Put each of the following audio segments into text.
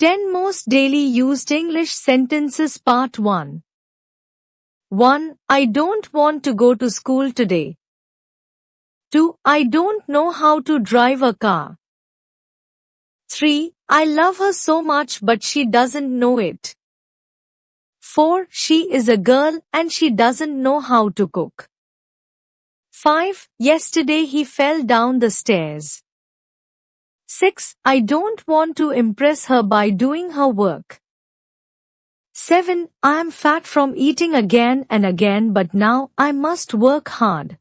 10 Most Daily Used English Sentences Part 1. 1. I don't want to go to school today. 2. I don't know how to drive a car. 3. I love her so much but she doesn't know it. 4. She is a girl and she doesn't know how to cook. 5. Yesterday he fell down the stairs. 6. I don't want to impress her by doing her work. 7. I am fat from eating again and again but now I must work hard.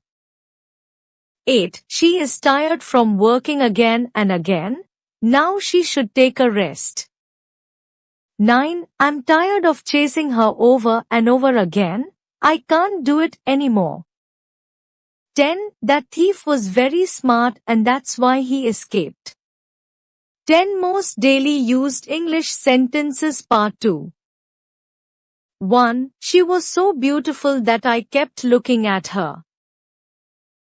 8. She is tired from working again and again. Now she should take a rest. 9. I'm tired of chasing her over and over again. I can't do it anymore. 10. That thief was very smart and that's why he escaped. 10 Most Daily Used English Sentences Part 2. 1. She was so beautiful that I kept looking at her.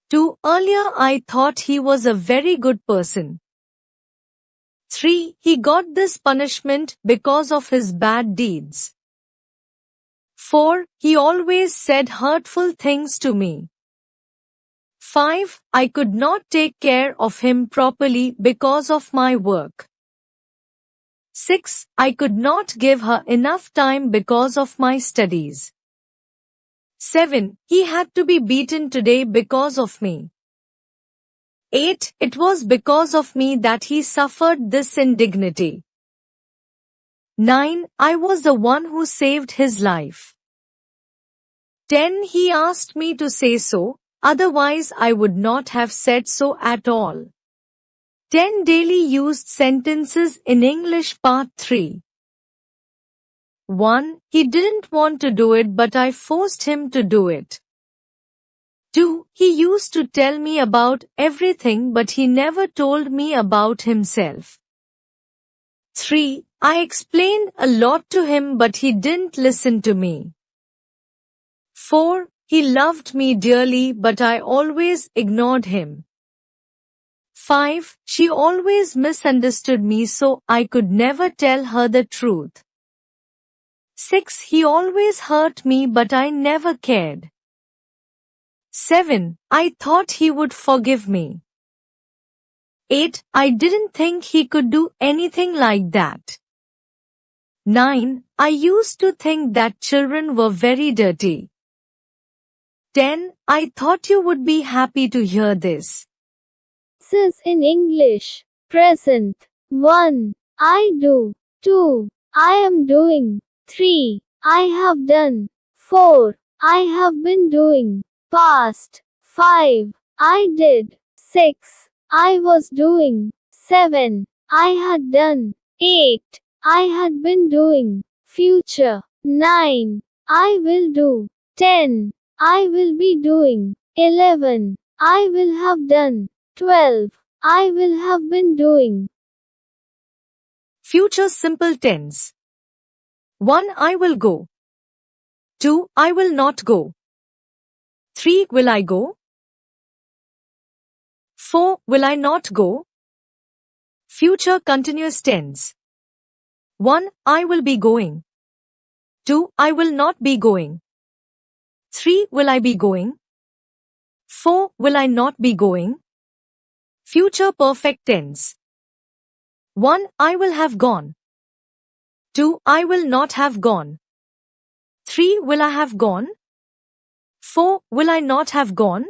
2. Earlier I thought he was a very good person. 3. He got this punishment because of his bad deeds. 4. He always said hurtful things to me. 5. I could not take care of him properly because of my work. 6. I could not give her enough time because of my studies. 7. He had to be beaten today because of me. 8. It was because of me that he suffered this indignity. 9. I was the one who saved his life. 10. He asked me to say so, otherwise I would not have said so at all. 10 Daily Used Sentences in English Part 3. 1. He didn't want to do it but I forced him to do it. 2. He used to tell me about everything but he never told me about himself. 3. I explained a lot to him but he didn't listen to me. 4. He loved me dearly but I always ignored him. 5. She always misunderstood me so I could never tell her the truth. 6. He always hurt me but I never cared. 7. I thought he would forgive me. 8. I didn't think he could do anything like that. 9. I used to think that children were very dirty. 10. I thought you would be happy to hear this. This is in English. Present. 1. I do. 2. I am doing. 3. I have done. 4. I have been doing. Past. 5. I did. 6. I was doing. 7. I had done. 8. I had been doing. Future. 9. I will do. 10. I will be doing. 11. I will have done. 12. I will have been doing. Future Simple Tense. 1. I will go. 2. I will not go. 3. Will I go? 4. Will I not go? Future Continuous Tense. 1. I will be going. 2. I will not be going. 3. Will I be going? 4. Will I not be going? Future Perfect Tense. 1. I will have gone. 2. I will not have gone. 3. Will I have gone? 4. Will I not have gone?